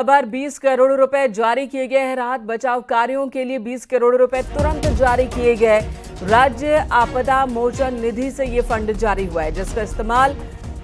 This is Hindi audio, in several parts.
खबर 20 करोड़ रुपए जारी किए गए हैं। राहत बचाव कार्यों के लिए 20 करोड़ रुपए तुरंत जारी किए गए। राज्य आपदा मोचन निधि से ये फंड जारी हुआ है, जिसका इस्तेमाल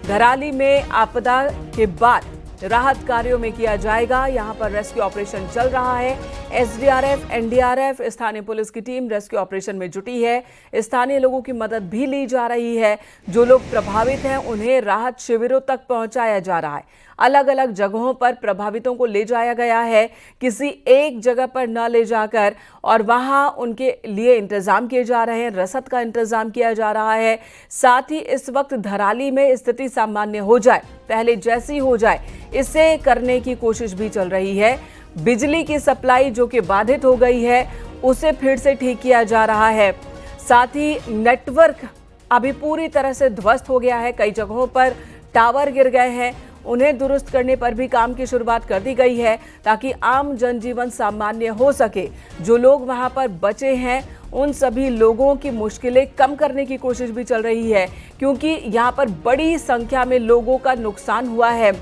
धराली में आपदा के बाद राहत कार्यों में किया जाएगा। यहां पर रेस्क्यू ऑपरेशन चल रहा है। एसडीआरएफ, एनडीआरएफ, स्थानीय पुलिस की टीम रेस्क्यू ऑपरेशन में जुटी है। स्थानीय लोगों की मदद भी ली जा रही है। जो लोग प्रभावित हैं उन्हें राहत शिविरों तक पहुंचाया जा रहा है। अलग अलग जगहों पर प्रभावितों को ले जाया गया है, किसी एक जगह पर न ले जाकर, और वहां उनके लिए इंतजाम किए जा रहे हैं। रसद का इंतजाम किया जा रहा है। साथ ही इस वक्त धराली में स्थिति सामान्य हो जाए, पहले जैसी हो जाए, इसे करने की कोशिश भी चल रही है। बिजली की सप्लाई जो कि बाधित हो गई है, उसे फिर से ठीक किया जा रहा है। साथ ही नेटवर्क अभी पूरी तरह से ध्वस्त हो गया है। कई जगहों पर टावर गिर गए हैं, उन्हें दुरुस्त करने पर भी काम की शुरुआत कर दी गई है, ताकि आम जनजीवन सामान्य हो सके। जो लोग वहां पर बचे हैं उन सभी लोगों की मुश्किलें कम करने की कोशिश भी चल रही है, क्योंकि यहां पर बड़ी संख्या में लोगों का नुकसान हुआ है।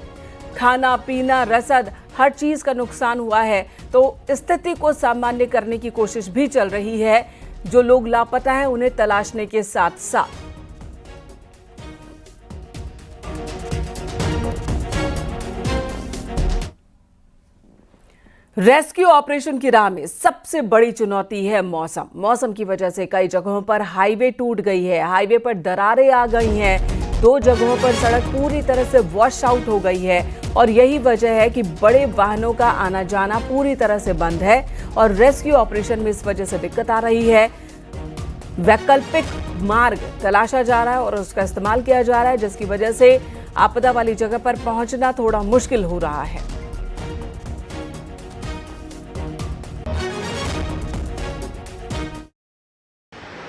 खाना पीना, रसद, हर चीज का नुकसान हुआ है। तो स्थिति को सामान्य करने की कोशिश भी चल रही है। जो लोग लापता हैं उन्हें तलाशने के साथ साथ रेस्क्यू ऑपरेशन की राह में सबसे बड़ी चुनौती है मौसम। मौसम की वजह से कई जगहों पर हाईवे टूट गई है, हाईवे पर दरारें आ गई हैं। 2 जगहों पर सड़क पूरी तरह से वॉश आउट हो गई है, और यही वजह है कि बड़े वाहनों का आना जाना पूरी तरह से बंद है। और रेस्क्यू ऑपरेशन में इस वजह से दिक्कत आ रही है। वैकल्पिक मार्ग तलाशा जा रहा है और उसका इस्तेमाल किया जा रहा है, जिसकी वजह से आपदा वाली जगह पर पहुंचना थोड़ा मुश्किल हो रहा है।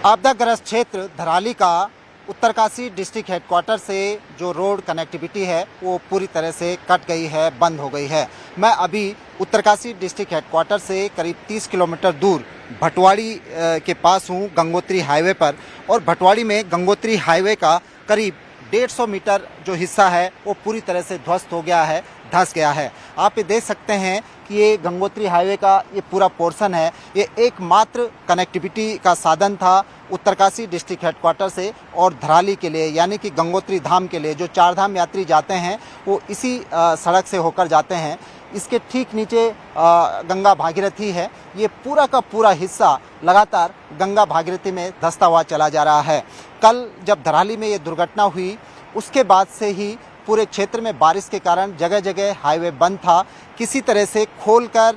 आपदाग्रस्त क्षेत्र धराली का उत्तरकाशी डिस्ट्रिक्ट हेडक्वार्टर से जो रोड कनेक्टिविटी है वो पूरी तरह से कट गई है, बंद हो गई है। मैं अभी उत्तरकाशी डिस्ट्रिक्ट हेडक्वार्टर से करीब 30 किलोमीटर दूर भटवाड़ी के पास हूँ, गंगोत्री हाईवे पर। और भटवाड़ी में गंगोत्री हाईवे का करीब 150 मीटर जो हिस्सा है वो पूरी तरह से ध्वस्त हो गया है, धंस गया है। आप ये देख सकते हैं कि ये गंगोत्री हाईवे का ये पूरा पोर्शन है। ये एकमात्र कनेक्टिविटी का साधन था उत्तरकाशी डिस्ट्रिक्ट हेडक्वार्टर से और धराली के लिए, यानी कि गंगोत्री धाम के लिए। जो 4 धाम यात्री जाते हैं वो इसी सड़क से होकर जाते हैं। इसके ठीक नीचे गंगा भागीरथी है। ये पूरा का पूरा हिस्सा लगातार गंगा भागीरथी में धंसता हुआ चला जा रहा है। कल जब धराली में ये दुर्घटना हुई, उसके बाद से ही पूरे क्षेत्र में बारिश के कारण जगह जगह हाईवे बंद था। किसी तरह से खोलकर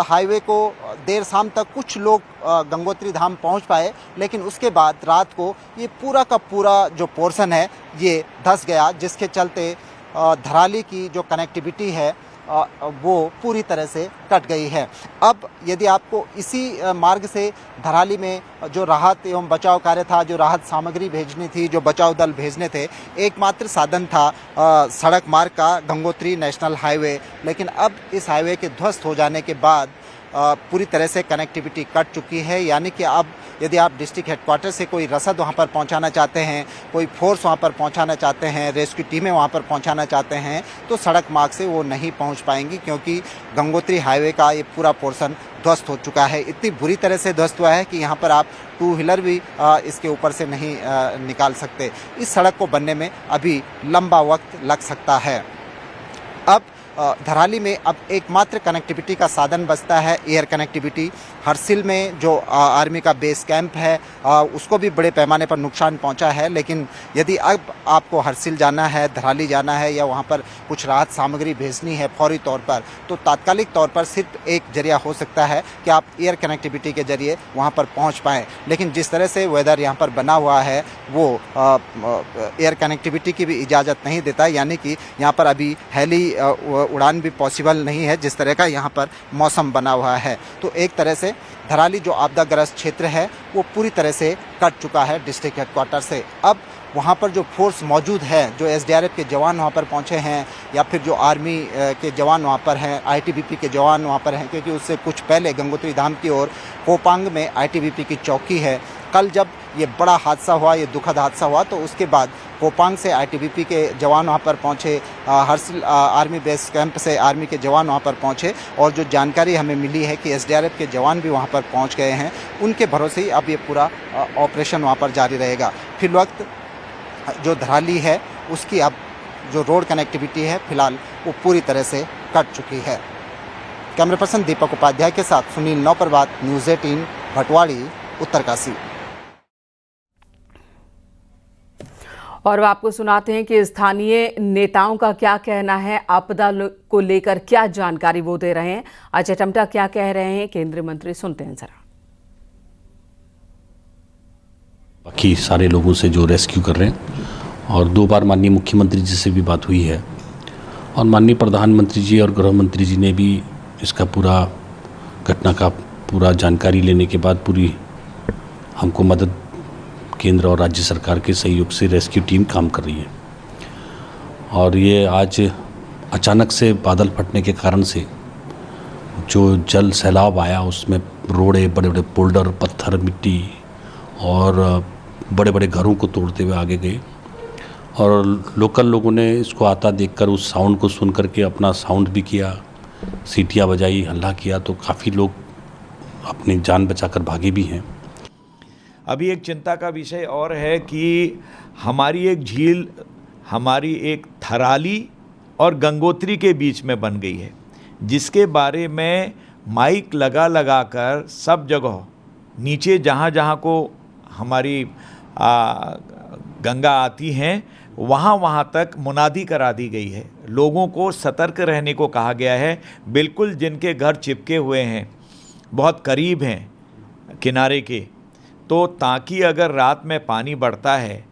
हाईवे को देर शाम तक कुछ लोग गंगोत्री धाम पहुंच पाए, लेकिन उसके बाद रात को ये पूरा का पूरा जो पोर्शन है ये धंस गया, जिसके चलते धराली की जो कनेक्टिविटी है वो पूरी तरह से कट गई है। अब यदि आपको इसी मार्ग से धराली में जो राहत एवं बचाव कार्य था, जो राहत सामग्री भेजनी थी, जो बचाव दल भेजने थे, एकमात्र साधन था सड़क मार्ग का गंगोत्री नेशनल हाईवे। लेकिन अब इस हाईवे के ध्वस्त हो जाने के बाद पूरी तरह से कनेक्टिविटी कट चुकी है। यानी कि अब यदि आप डिस्ट्रिक्ट हेडक्वार्टर से कोई रसद वहां पर पहुंचाना चाहते हैं, कोई फोर्स वहां पर पहुंचाना चाहते हैं, रेस्क्यू टीमें वहां पर पहुंचाना चाहते हैं, तो सड़क मार्ग से वो नहीं पहुंच पाएंगी, क्योंकि गंगोत्री हाईवे का ये पूरा पोर्शन ध्वस्त हो चुका है। इतनी बुरी तरह से ध्वस्त हुआ है कि यहाँ पर आप 2 व्हीलर भी इसके ऊपर से नहीं निकाल सकते। इस सड़क को बनने में अभी लंबा वक्त लग सकता है। अब धराली में अब एकमात्र कनेक्टिविटी का साधन बचता है एयर कनेक्टिविटी। हरसिल में जो आर्मी का बेस कैंप है उसको भी बड़े पैमाने पर नुकसान पहुंचा है। लेकिन यदि अब आपको हरसिल जाना है, धराली जाना है, या वहां पर कुछ राहत सामग्री भेजनी है फौरी तौर पर, तो तात्कालिक तौर पर सिर्फ एक जरिया हो सकता है कि आप एयर कनेक्टिविटी के जरिए वहां पर पहुंच पाएँ। लेकिन जिस तरह से वेदर यहाँ पर बना हुआ है वो एयर कनेक्टिविटी की भी इजाज़त नहीं देता, यानी कि यहाँ पर अभी हेली उड़ान भी पॉसिबल नहीं है, जिस तरह का यहाँ पर मौसम बना हुआ है। तो एक तरह से धराली जो आपदाग्रस्त क्षेत्र है वो पूरी तरह से कट चुका है डिस्ट्रिक्ट हेडक्वार्टर से। अब वहाँ पर जो फोर्स मौजूद है, जो एसडीआरएफ के जवान वहाँ पर पहुँचे हैं, या फिर जो आर्मी के जवान वहाँ पर हैं, आईटीबीपी के जवान वहाँ पर हैं, क्योंकि उससे कुछ पहले गंगोत्री धाम की ओर कोपांग में आईटीबीपी की चौकी है। कल जब ये बड़ा हादसा हुआ, ये दुखद हादसा हुआ, तो उसके बाद कोपांग से आईटीबीपी के जवान वहाँ पर पहुँचे, हर्सिल आर्मी बेस कैंप से आर्मी के जवान वहाँ पर पहुँचे और जो जानकारी हमें मिली है कि एसडीआरएफ के जवान भी वहाँ पर पहुँच गए हैं, उनके भरोसे ही अब ये पूरा ऑपरेशन वहाँ पर जारी रहेगा। फिर वक्त जो धराली है उसकी अब जो रोड कनेक्टिविटी है फिलहाल वो पूरी तरह से कट चुकी है। कैमरा पर्सन दीपक उपाध्याय के साथ सुनील नौपरवात, न्यूज़ 18, भटवाड़ी, उत्तरकाशी। और अब आपको सुनाते हैं कि स्थानीय नेताओं का क्या कहना है, आपदा को लेकर क्या जानकारी वो दे रहे हैं। अजय टमटा क्या कह रहे हैं, केंद्रीय मंत्री, सुनते हैं जरा। बाकी सारे लोगों से जो रेस्क्यू कर रहे हैं, और 2 बार माननीय मुख्यमंत्री जी से भी बात हुई है और माननीय प्रधानमंत्री जी और गृह मंत्री जी ने भी इसका पूरा घटना का पूरा जानकारी लेने के बाद पूरी हमको मदद केंद्र और राज्य सरकार के सहयोग से रेस्क्यू टीम काम कर रही है। और ये आज अचानक से बादल फटने के कारण से जो जल सैलाब आया उसमें रोड़े, बड़े बड़े बोल्डर, पत्थर, मिट्टी और बड़े बड़े घरों को तोड़ते हुए आगे गए और लोकल लोगों ने इसको आता देखकर उस साउंड को सुन करके अपना साउंड भी किया, सीटियाँ बजाई, हल्ला किया, तो काफ़ी लोग अपनी जान बचाकर भागे भी हैं। अभी एक चिंता का विषय और है कि हमारी एक झील, हमारी एक थराली और गंगोत्री के बीच में बन गई है, जिसके बारे में माइक लगा लगा कर सब जगह नीचे जहाँ जहाँ को हमारी गंगा आती हैं वहाँ तक मुनादी करा दी गई है। लोगों को सतर्क रहने को कहा गया है। बिल्कुल जिनके घर चिपके हुए हैं, बहुत करीब हैं किनारे के, तो ताकि अगर रात में पानी बढ़ता है,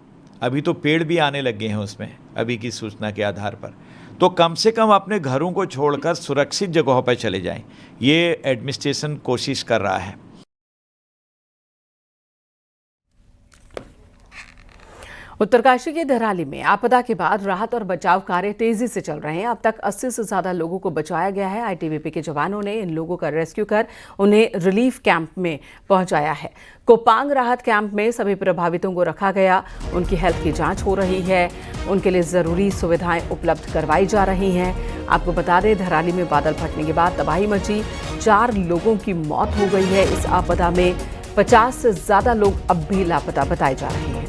अभी तो पेड़ भी आने लगे हैं उसमें अभी की सूचना के आधार पर, तो कम से कम अपने घरों को छोड़कर सुरक्षित जगहों पर चले जाएं। ये एडमिनिस्ट्रेशन कोशिश कर रहा है। उत्तरकाशी के धराली में आपदा के बाद राहत और बचाव कार्य तेजी से चल रहे हैं। अब तक 80 से ज्यादा लोगों को बचाया गया है। आईटीबीपी के जवानों ने इन लोगों का रेस्क्यू कर उन्हें रिलीफ कैंप में पहुंचाया है। कोपांग राहत कैंप में सभी प्रभावितों को रखा गया। उनकी हेल्थ की जांच हो रही है, उनके लिए जरूरी सुविधाएं उपलब्ध करवाई जा रही हैं। आपको बता दें, धराली में बादल फटने के बाद तबाही मची, 4 लोगों की मौत हो गई है। इस आपदा में 50 से ज्यादा लोग अब भी लापता बताए जा रहे हैं।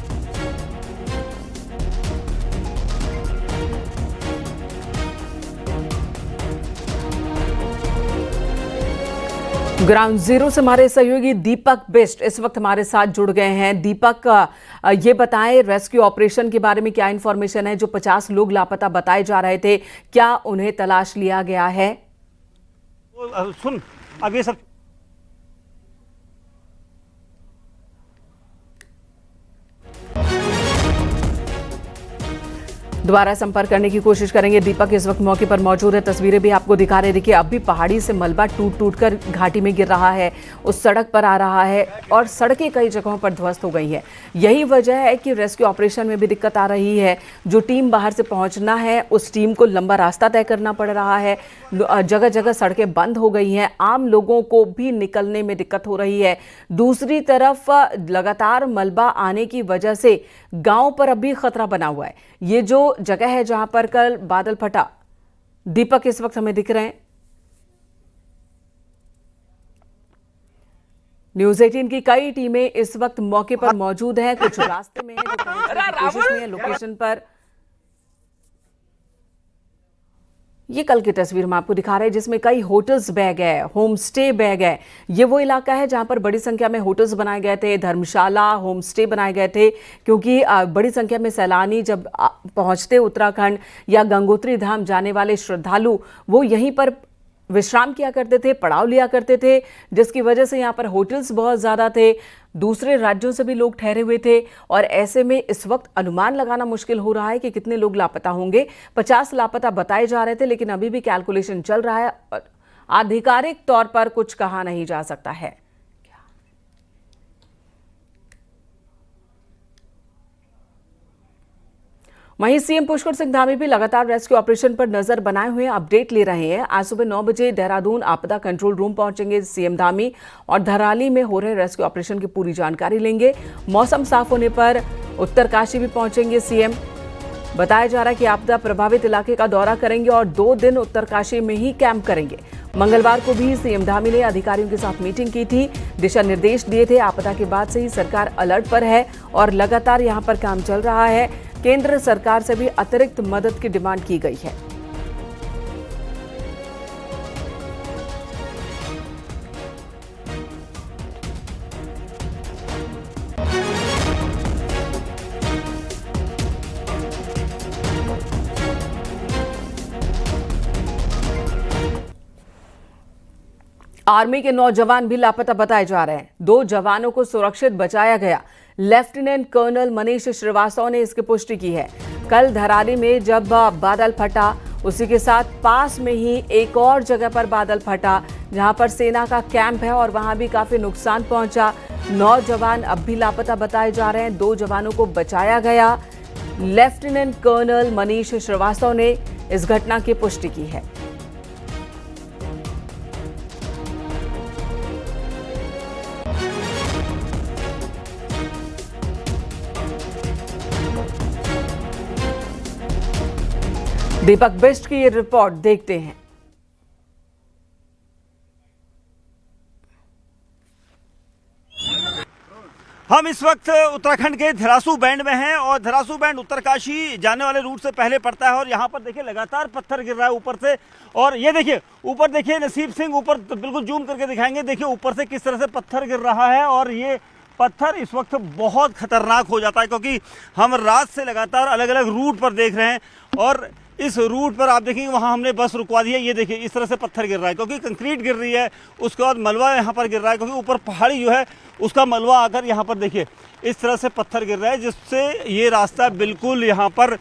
ग्राउंड जीरो से हमारे सहयोगी दीपक बिष्ट इस वक्त हमारे साथ जुड़ गए हैं। दीपक, ये बताएं, रेस्क्यू ऑपरेशन के बारे में क्या इन्फॉर्मेशन है? जो 50 लोग लापता बताए जा रहे थे, क्या उन्हें तलाश लिया गया है? सुन, अब ये सब दोबारा संपर्क करने की कोशिश करेंगे। दीपक इस वक्त मौके पर मौजूद है, तस्वीरें भी आपको दिखा रहे। देखिए, अब भी पहाड़ी से मलबा टूट टूट कर घाटी में गिर रहा है, उस सड़क पर आ रहा है और सड़कें कई जगहों पर ध्वस्त हो गई हैं। यही वजह है कि रेस्क्यू ऑपरेशन में भी दिक्कत आ रही है। जो टीम बाहर से पहुंचना है, उस टीम को लंबा रास्ता तय करना पड़ रहा है। जगह जगह सड़कें बंद हो गई हैं, आम लोगों को भी निकलने में दिक्कत हो रही है। दूसरी तरफ लगातार मलबा आने की वजह से गांव पर अभी खतरा बना हुआ है। ये जो जगह है जहां पर कल बादल फटा, दीपक इस वक्त हमें दिख रहे हैं। न्यूज़ 18 की कई टीमें इस वक्त मौके पर मौजूद हैं। कुछ रास्ते में हैं, जो पहुंचने की कोशिश में है लोकेशन पर। ये कल की तस्वीर हम आपको दिखा रहे हैं, जिसमें कई होटल्स बह गए, होम स्टे बह गए। ये वो इलाका है जहां पर बड़ी संख्या में होटल्स बनाए गए थे, धर्मशाला, होम स्टे बनाए गए थे, क्योंकि बड़ी संख्या में सैलानी जब पहुंचते उत्तराखंड या गंगोत्री धाम जाने वाले श्रद्धालु, वो यहीं पर विश्राम किया करते थे, पड़ाव लिया करते थे, जिसकी वजह से यहाँ पर होटल्स बहुत ज़्यादा थे। दूसरे राज्यों से भी लोग ठहरे हुए थे और ऐसे में इस वक्त अनुमान लगाना मुश्किल हो रहा है कि कितने लोग लापता होंगे। 50 लापता बताए जा रहे थे, लेकिन अभी भी कैलकुलेशन चल रहा है। आधिकारिक तौर पर कुछ कहा नहीं जा सकता है। वहीं सीएम पुष्कर सिंह धामी भी लगातार रेस्क्यू ऑपरेशन पर नजर बनाए हुए अपडेट ले रहे हैं। आज सुबह 9 बजे देहरादून आपदा कंट्रोल रूम पहुंचेंगे सीएम धामी और धराली में हो रहे रेस्क्यू ऑपरेशन की पूरी जानकारी लेंगे। मौसम साफ होने पर उत्तरकाशी भी पहुंचेंगे सीएम। बताया जा रहा है कि आपदा प्रभावित इलाके का दौरा करेंगे और 2 दिन उत्तरकाशी में ही कैंप करेंगे। मंगलवार को भी सीएम धामी ने अधिकारियों के साथ मीटिंग की थी, दिशा निर्देश दिए थे। आपदा के बाद से ही सरकार अलर्ट पर है और लगातार यहां पर काम चल रहा है। केंद्र सरकार से भी अतिरिक्त मदद की डिमांड की गई है। आर्मी के 9 जवान भी लापता बताए जा रहे हैं। 2 जवानों को सुरक्षित बचाया गया। लेफ्टिनेंट कर्नल मनीष श्रीवास्तव ने इसकी पुष्टि की है। कल धराली में जब बादल फटा, उसी के साथ पास में ही एक और जगह पर बादल फटा जहां पर सेना का कैंप है और वहां भी काफी नुकसान पहुंचा। 9 जवान अब भी लापता बताए जा रहे हैं। 2 जवानों को बचाया गया। लेफ्टिनेंट कर्नल मनीष श्रीवास्तव ने इस घटना की पुष्टि की है। दीपक बिष्ट की ये रिपोर्ट देखते हैं। हम इस वक्त उत्तराखंड के धरासू बैंड में हैं और धरासू बैंड उत्तरकाशी जाने वाले रूट से पहले पड़ता है और यहाँ पर देखिए लगातार पत्थर गिर रहा है ऊपर से। और ये देखिए ऊपर देखिए नसीब सिंह ऊपर तो बिल्कुल जूम करके दिखाएंगे। देखिए ऊपर से किस तरह से पत्थर गिर रहा है और ये पत्थर इस वक्त बहुत खतरनाक हो जाता है क्योंकि हम रात से लगातार अलग अलग रूट पर देख रहे हैं और इस रूट पर आप देखेंगे वहाँ हमने बस रुकवा दी है। ये देखिए इस तरह से पत्थर गिर रहा है क्योंकि कंक्रीट गिर रही है, उसके बाद मलबा यहाँ पर गिर रहा है क्योंकि ऊपर पहाड़ी जो है उसका मलबा आकर यहाँ पर देखिए इस तरह से पत्थर गिर रहा है जिससे ये रास्ता बिल्कुल यहाँ पर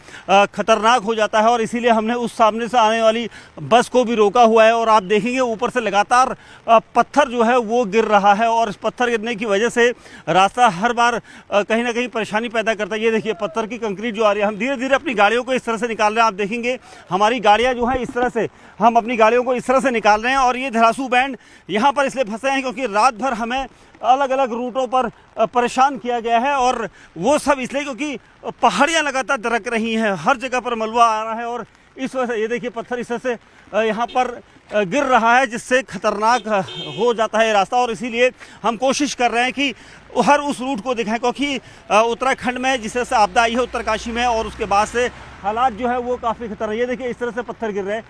खतरनाक हो जाता है और इसीलिए हमने उस सामने से आने वाली बस को भी रोका हुआ है। और आप देखेंगे ऊपर से लगातार पत्थर जो है वो गिर रहा है और इस पत्थर गिरने की वजह से रास्ता हर बार कहीं ना कहीं परेशानी पैदा करता है। ये देखिए पत्थर की कंक्रीट जो आ रही है, हम धीरे धीरे अपनी गाड़ियों को इस तरह से निकाल रहे हैं। आप देखेंगे हमारी गाड़ियाँ जो हैं इस तरह से, हम अपनी गाड़ियों को इस तरह से निकाल रहे हैं और ये धरासू बैंड यहाँ पर इसलिए फंसे हैं क्योंकि रात भर हमें अलग अलग रूटों पर परेशान किया गया है और वो सब इसलिए क्योंकि पहाड़ियाँ लगातार दरक रही हैं, हर जगह पर मलबा आ रहा है और इस वजह से ये देखिए पत्थर इस तरह से यहाँ पर गिर रहा है जिससे खतरनाक हो जाता है ये रास्ता। और इसीलिए हम कोशिश कर रहे हैं कि हर उस रूट को दिखाएं क्योंकि उत्तराखंड में जिस तरह से आपदा आई है उत्तरकाशी में और उसके बाद से हालात जो है वो काफ़ी खतरनाक। ये देखिए इस तरह से पत्थर गिर रहे हैं।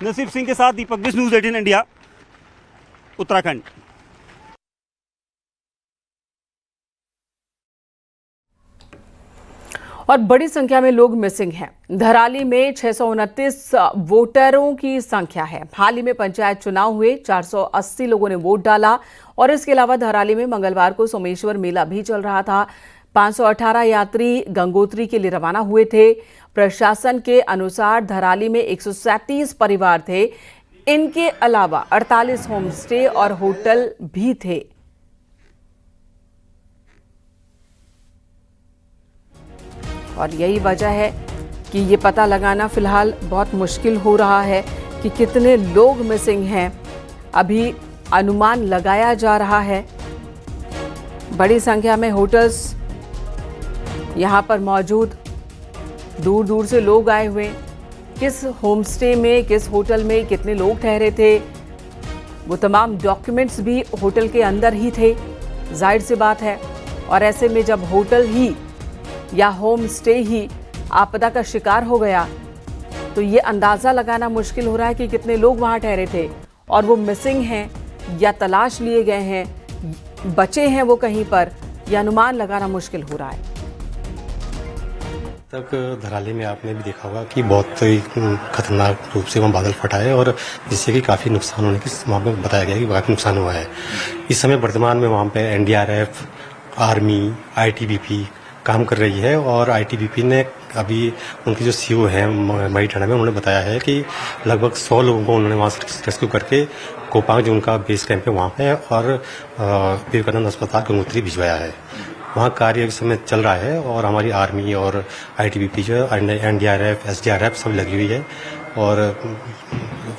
नसीब सिंह के साथ दीपक बिष्ट, न्यूज़ 18 इंडिया, उत्तराखंड। और बड़ी संख्या में लोग मिसिंग हैं। धराली में 629 वोटरों की संख्या है। हाल ही में पंचायत चुनाव हुए, 480 लोगों ने वोट डाला और इसके अलावा धराली में मंगलवार को सोमेश्वर मेला भी चल रहा था। 518 यात्री गंगोत्री के लिए रवाना हुए थे। प्रशासन के अनुसार धराली में 137 परिवार थे। इनके अलावा 48 होम स्टे और होटल भी थे। और यही वजह है कि ये पता लगाना फिलहाल बहुत मुश्किल हो रहा है कि कितने लोग मिसिंग हैं। अभी अनुमान लगाया जा रहा है। बड़ी संख्या में होटल्स यहाँ पर मौजूद, दूर दूर से लोग आए हुए। किस होम स्टे में, किस होटल में कितने लोग ठहरे थे, वो तमाम डॉक्यूमेंट्स भी होटल के अंदर ही थे, जाहिर सी बात है। और ऐसे में जब होटल ही या होम स्टे ही आपदा का शिकार हो गया तो ये अंदाज़ा लगाना मुश्किल हो रहा है कि कितने लोग वहाँ ठहरे थे और वो मिसिंग हैं या तलाश लिए गए हैं, बचे हैं वो कहीं पर, यह अनुमान लगाना मुश्किल हो रहा है। तक धराली में आपने भी देखा होगा कि बहुत ही खतरनाक रूप से वहाँ बादल फटा है और जिससे कि काफ़ी नुकसान होने की वहाँ पे बताया गया कि काफ़ी नुकसान हुआ है। इस समय वर्तमान में वहाँ पे एनडीआरएफ, आर्मी, आईटीबीपी काम कर रही है और आईटीबीपी ने अभी उनके जो सीओ हैं मई ठाणा में, उन्होंने बताया है कि लगभग 100 लोगों को उन्होंने वहाँ से रेस्क्यू करके कोपांग जो उनका बेस कैंप है वहाँ पे और विवेकानंद अस्पताल गंगोत्री भिजवाया है। वहाँ कार्य इस समय चल रहा है और हमारी आर्मी और आईटीबीपी जो एनडीआरएफ, एसडीआरएफ सब लगी हुई है और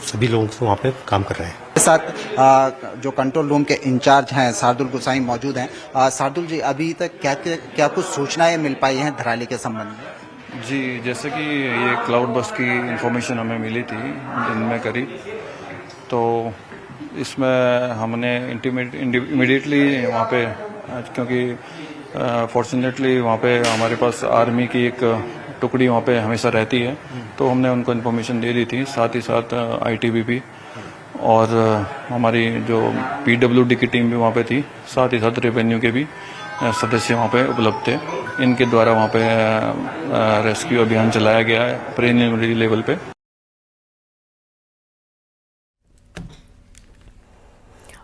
सभी लोग वहाँ पे काम कर रहे हैं। साथ जो कंट्रोल रूम के इंचार्ज हैं शार्दुल गोसाई मौजूद हैं। शार्दुल जी, अभी तक क्या कुछ सूचनाएं मिल पाई हैं धराली के संबंध में? जी, जैसे कि ये क्लाउड बस्ट की इंफॉर्मेशन हमें मिली थी दिन में करीब, तो इसमें हमने इमीडिएटली वहाँ पे, क्योंकि फॉर्चुनेटली वहाँ पे हमारे पास आर्मी की एक टुकड़ी वहाँ पे हमेशा रहती है, तो हमने उनको इन्फॉर्मेशन दे दी थी। साथ ही साथ ITBP और हमारी जो PWD की टीम भी वहाँ पे थी, साथ ही साथ रेवेन्यू के भी सदस्य वहाँ पे उपलब्ध थे। इनके द्वारा वहाँ पे रेस्क्यू अभियान चलाया गया है प्रीलिमिनरी लेवल पे।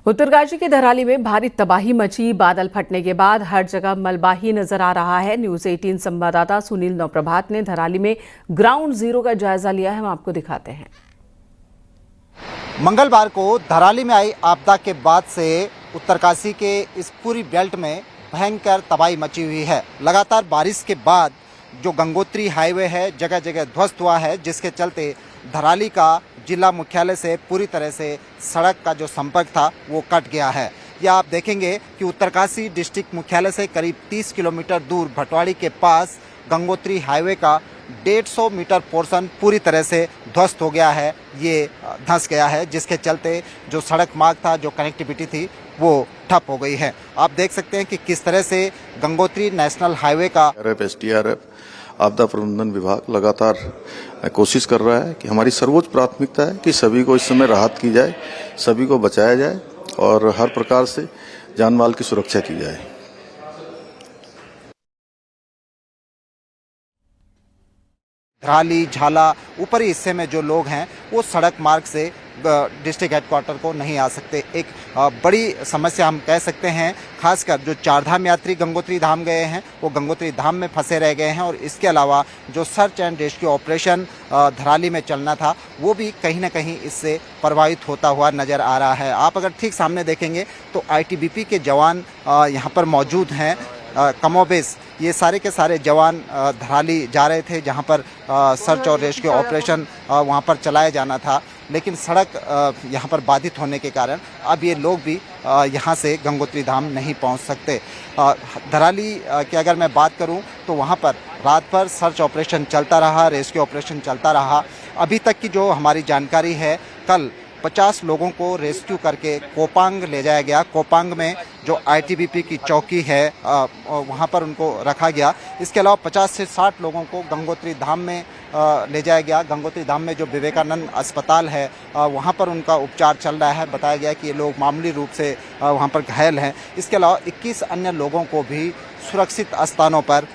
उत्तरकाशी के धराली में भारी तबाही मची। बादल फटने के बाद हर जगह मलबा ही नजर आ रहा है। न्यूज़ 18 संवाददाता सुनील नवप्रभात ने धराली में ग्राउंड जीरो का जायजा लिया है। हम आपको दिखाते हैं। मंगलवार को धराली में आई आपदा के बाद से उत्तरकाशी के इस पूरी बेल्ट में भयंकर तबाही मची हुई है। लगातार बारिश के बाद जो गंगोत्री हाईवे है जगह जगह ध्वस्त हुआ है, जिसके चलते धराली का जिला मुख्यालय से पूरी तरह से सड़क का जो संपर्क था वो कट गया है। या आप देखेंगे कि उत्तरकाशी डिस्ट्रिक्ट मुख्यालय से करीब 30 किलोमीटर दूर भटवाड़ी के पास गंगोत्री हाईवे का 150 मीटर पोर्शन पूरी तरह से ध्वस्त हो गया है, ये धंस गया है, जिसके चलते जो सड़क मार्ग था, जो कनेक्टिविटी थी, वो ठप हो गई है। आप देख सकते हैं कि किस तरह से गंगोत्री नेशनल हाईवे का SDRF आपदा प्रबंधन विभाग लगातार कोशिश कर रहा है कि हमारी सर्वोच्च प्राथमिकता है कि सभी को इस समय राहत की जाए, सभी को बचाया जाए और हर प्रकार से जान माल की सुरक्षा की जाए। धराली, झाला ऊपरी हिस्से में जो लोग हैं वो सड़क मार्ग से डिस्ट्रिक्ट हेडक्वार्टर को नहीं आ सकते। एक बड़ी समस्या हम कह सकते हैं, खासकर जो चारधाम यात्री गंगोत्री धाम गए हैं वो गंगोत्री धाम में फंसे रह गए हैं, और इसके अलावा जो search and rescue operation Dharali में चलना था वो भी कहीं ना कहीं इससे प्रभावित होता हुआ नज़र आ रहा है। आप अगर ठीक सामने देखेंगे तो ITBP के जवान यहाँ पर मौजूद हैं। कमोबेश ये सारे के सारे जवान धराली जा रहे थे, जहां पर सर्च और रेस्क्यू ऑपरेशन वहां पर चलाया जाना था, लेकिन सड़क यहां पर बाधित होने के कारण अब ये लोग भी यहां से गंगोत्री धाम नहीं पहुंच सकते। धराली की अगर मैं बात करूं तो वहां पर रात भर सर्च ऑपरेशन चलता रहा, रेस्क्यू ऑपरेशन चलता रहा। अभी तक की जो हमारी जानकारी है, कल 50 लोगों को रेस्क्यू करके कोपांग ले जाया गया। कोपांग में जो ITBP की चौकी है वहाँ पर उनको रखा गया। इसके अलावा 50 से 60 लोगों को गंगोत्री धाम में ले जाया गया। गंगोत्री धाम में जो विवेकानंद अस्पताल है वहाँ पर उनका उपचार चल रहा है। बताया गया कि ये लोग मामूली रूप से वहाँ पर घायल हैं। इसके अलावा 21 अन्य लोगों को भी सुरक्षित स्थानों पर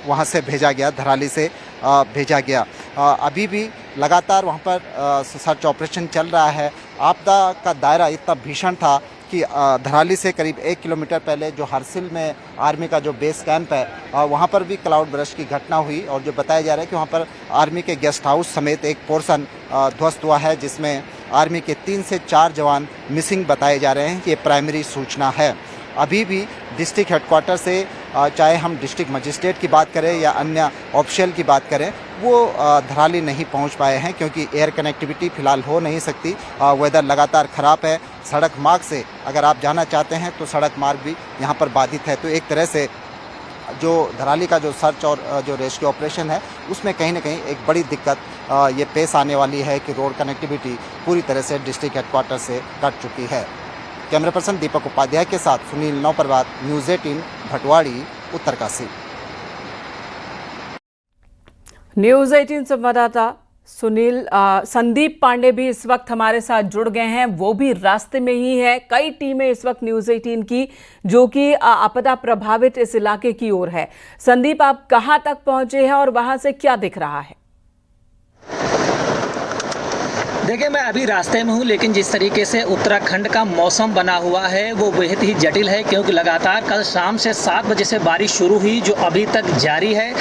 वहाँ से भेजा गया, धराली से भेजा गया। अभी भी लगातार वहाँ पर सर्च ऑपरेशन चल रहा है। आपदा का दायरा इतना भीषण था कि धराली से करीब 1 किलोमीटर पहले जो हरसिल में आर्मी का जो बेस कैंप है वहाँ पर भी क्लाउड बर्स्ट की घटना हुई, और जो बताया जा रहा है कि वहाँ पर आर्मी के गेस्ट हाउस समेत एक पोर्शन ध्वस्त हुआ है, जिसमें आर्मी के 3 से 4 जवान मिसिंग बताए जा रहे हैं। ये प्राइमरी सूचना है। अभी भी डिस्ट्रिक्ट हेडक्वार्टर से चाहे हम डिस्ट्रिक्ट मजिस्ट्रेट की बात करें या अन्य ऑफिशियल की बात करें, वो धराली नहीं पहुंच पाए हैं, क्योंकि एयर कनेक्टिविटी फ़िलहाल हो नहीं सकती। वेदर लगातार ख़राब है। सड़क मार्ग से अगर आप जाना चाहते हैं तो सड़क मार्ग भी यहाँ पर बाधित है। तो एक तरह से जो धराली का जो सर्च और जो रेस्क्यू ऑपरेशन है उसमें कहीं ना कहीं एक बड़ी दिक्कत ये पेश आने वाली है कि रोड कनेक्टिविटी पूरी तरह से डिस्ट्रिक्ट हेडक्वार्टर से कट चुकी है। कैमरा पर्सन दीपक उपाध्याय के साथ सुनील नवप्रभात, न्यूज़ 18 भटवाड़ी, उत्तरकाशी। न्यूज़ 18 संवाददाता संदीप पांडे भी इस वक्त हमारे साथ जुड़ गए हैं। वो भी रास्ते में ही है। कई टीमें इस वक्त न्यूज़ 18 की जो कि आपदा प्रभावित इस इलाके की ओर है। संदीप, आप कहां तक पहुंचे हैं और वहां से क्या दिख रहा है? देखिए, मैं अभी रास्ते में हूँ, लेकिन जिस तरीके से उत्तराखंड का मौसम बना हुआ है वो बेहद ही जटिल है, क्योंकि लगातार कल शाम से 7 बजे से बारिश शुरू हुई जो अभी तक जारी है।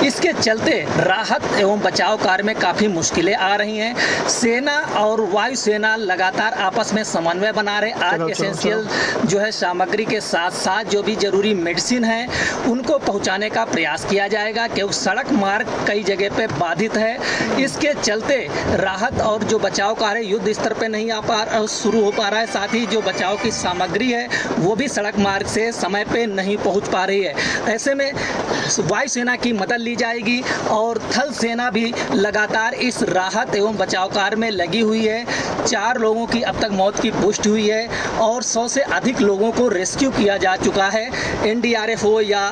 इसके चलते राहत एवं बचाव कार्य में काफ़ी मुश्किलें आ रही हैं। सेना और वायुसेना लगातार आपस में समन्वय बना रहे। आज एसेंशियल जो है सामग्री के साथ साथ जो भी जरूरी मेडिसिन है उनको पहुँचाने का प्रयास किया जाएगा, क्योंकि सड़क मार्ग कई जगह पर बाधित है। इसके चलते राहत और जो बचाव कार्य युद्ध स्तर पे नहीं शुरू हो पा रहा है, साथ ही जो बचाव की सामग्री है वो भी सड़क मार्ग से समय पे नहीं पहुंच पा रही है। ऐसे में वायुसेना की मदद ली जाएगी और थल सेना भी लगातार इस राहत एवं बचाव कार्य में लगी हुई है। 4 लोगों की अब तक मौत की पुष्टि हुई है और 100 से अधिक लोगों को रेस्क्यू किया जा चुका है। एनडीआरएफ हो या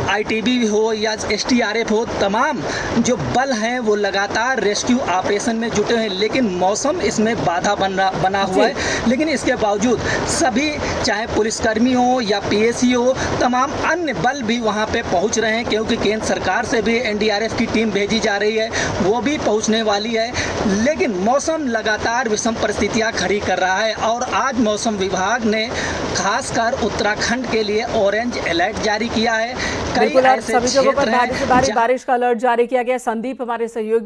आईटीबी हो या एसडीआरएफ हो, तमाम जो बल हैं वो लगातार रेस्क्यू ऑपरेशन में जुटे हैं, लेकिन मौसम इसमें बाधा बना हुआ है। लेकिन इसके बावजूद सभी, चाहे पुलिसकर्मी हो या पीएसी हो, तमाम अन्य बल भी वहां पे पहुंच रहे हैं, क्योंकि केंद्र सरकार से भी एनडीआरएफ की टीम भेजी जा रही है, वो भी पहुंचने वाली है। लेकिन मौसम लगातार विषम परिस्थितियां खड़ी कर रहा है और आज मौसम विभाग ने खासकर उत्तराखंड के लिए ऑरेंज अलर्ट जारी किया है। कई ऐसे सभी जगहों पर भारी से भारी बारिश का अलर्ट जारी किया गया। संदीप हमारे सहयोगी